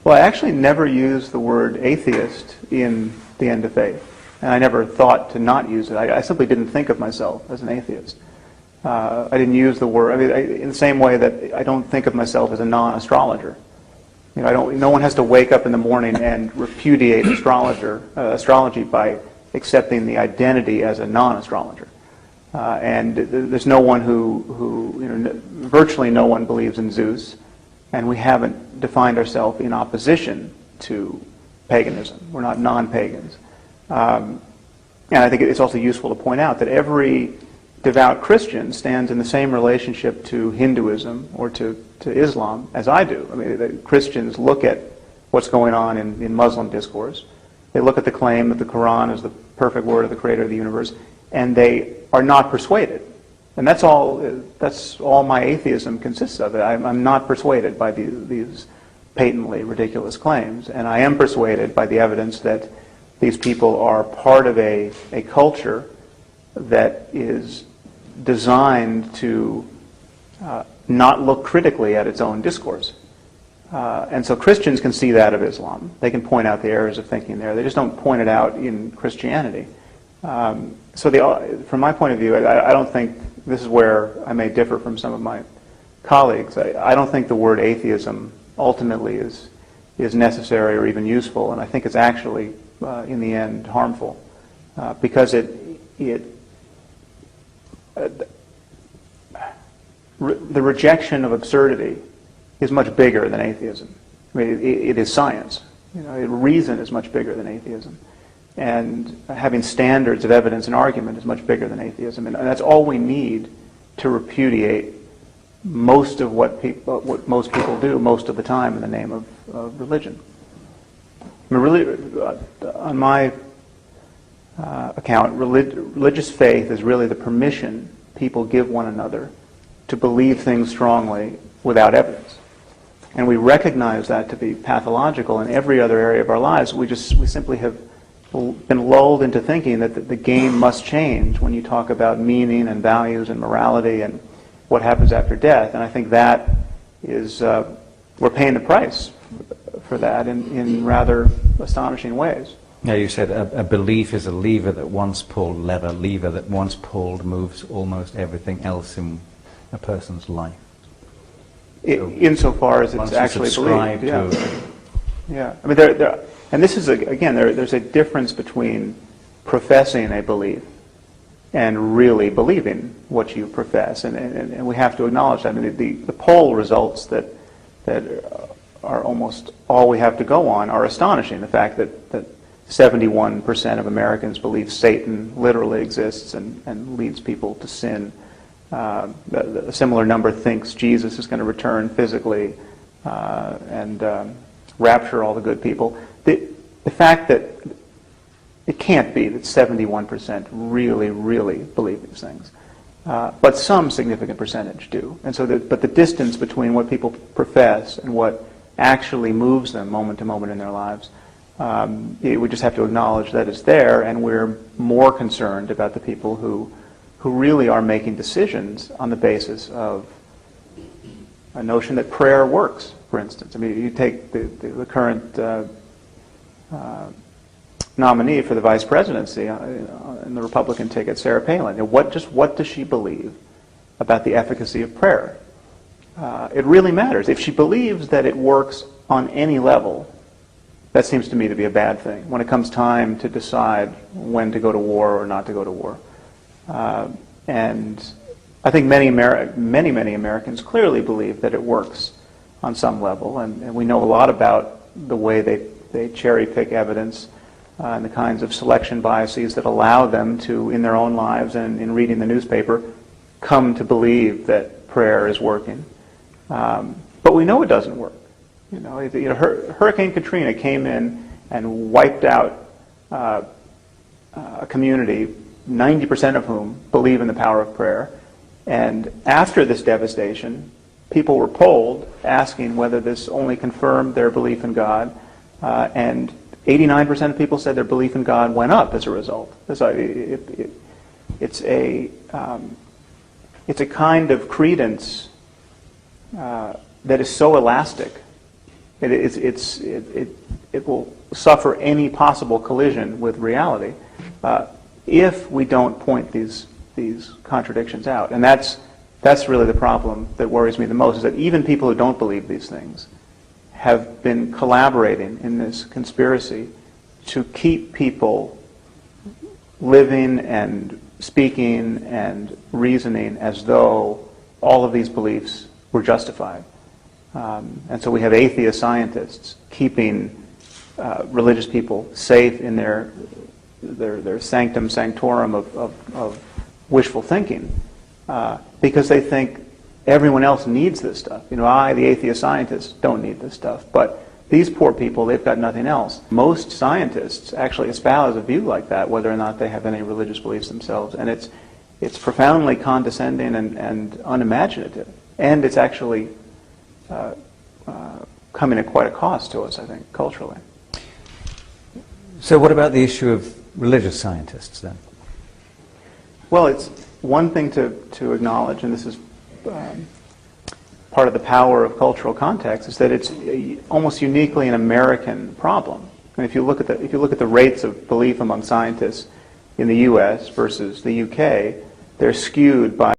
Well, I actually never used the word atheist in The End of Faith, and I never thought to not use it. I simply didn't think of myself as an atheist. I didn't use the word. I mean, in the same way that I don't think of myself as a non-astrologer. You know, no one has to wake up in the morning and repudiate astrology by accepting the identity as a non-astrologer. And there's no one who virtually no one believes in Zeus, and we haven't defined ourselves in opposition to paganism. We're not non-pagans. And I think it's also useful to point out that every devout Christian stands in the same relationship to Hinduism or to Islam as I do. I mean, the Christians look at what's going on in Muslim discourse. They look at the claim that the Quran is the perfect word of the Creator of the universe, and they are not persuaded. And that's all my atheism consists of. I'm not persuaded by these patently ridiculous claims, and I am persuaded by the evidence that these people are part of a culture that is designed to not look critically at its own discourse. And so Christians can see that of Islam. They can point out the errors of thinking there. They just don't point it out in Christianity. So from my point of view, I don't think, this is where I may differ from some of my colleagues, I don't think the word atheism ultimately is necessary or even useful, and I think it's actually, in the end, harmful, because the rejection of absurdity is much bigger than atheism. I mean, it is science. Reason is much bigger than atheism. And having standards of evidence and argument is much bigger than atheism. And that's all we need to repudiate most of what most people do most of the time in the name of religion. I mean, really, on my account, religious faith is really the permission people give one another to believe things strongly without evidence. And we recognize that to be pathological in every other area of our lives. We simply have been lulled into thinking that the game must change when you talk about meaning and values and morality and what happens after death. And I think that is, we're paying the price for that in rather astonishing ways. Yeah, you said a belief is a lever that once pulled, lever that once pulled moves almost everything else in a person's life. Insofar as it's actually believed. Yeah. I mean, and this is, again, there's a difference between professing a belief and really believing what you profess, and we have to acknowledge that. I mean, the poll results that are almost all we have to go on are astonishing. The fact that 71% of Americans believe Satan literally exists and leads people to sin. A similar number thinks Jesus is going to return physically and rapture all the good people. The fact that it can't be that 71% really, really believe these things, but some significant percentage do. And so, but the distance between what people profess and what actually moves them moment to moment in their lives, we just have to acknowledge that it's there, and we're more concerned about the people who really are making decisions on the basis of a notion that prayer works, for instance. I mean, you take the current nominee for the vice presidency in the Republican ticket, Sarah Palin. What does she believe about the efficacy of prayer? It really matters. If she believes that it works on any level, that seems to me to be a bad thing when it comes time to decide when to go to war or not to go to war. And I think many Americans clearly believe that it works on some level, and we know a lot about the way they cherry-pick evidence and the kinds of selection biases that allow them to, in their own lives and in reading the newspaper, come to believe that prayer is working. But we know it doesn't work. Hurricane Katrina came in and wiped out a community, 90% of whom believe in the power of prayer. And after this devastation, people were polled asking whether this only confirmed their belief in God, and 89% of people said their belief in God went up as a result. It's a kind of credence that is so elastic It will suffer any possible collision with reality if we don't point these contradictions out. And that's really the problem that worries me the most, is that even people who don't believe these things have been collaborating in this conspiracy to keep people living and speaking and reasoning as though all of these beliefs were justified. And so we have atheist scientists keeping religious people safe in their sanctum sanctorum of wishful thinking because they think everyone else needs this stuff. You know, I, the atheist scientist, don't need this stuff. But these poor people, they've got nothing else. Most scientists actually espouse a view like that, whether or not they have any religious beliefs themselves. And it's profoundly condescending and unimaginative. And it's actually coming at quite a cost to us, I think, culturally. So what about the issue of religious scientists, then? Well, it's one thing to acknowledge, and this is part of the power of cultural context, is that it's almost uniquely an American problem. And if you look at the rates of belief among scientists in the U.S. versus the U.K., they're skewed by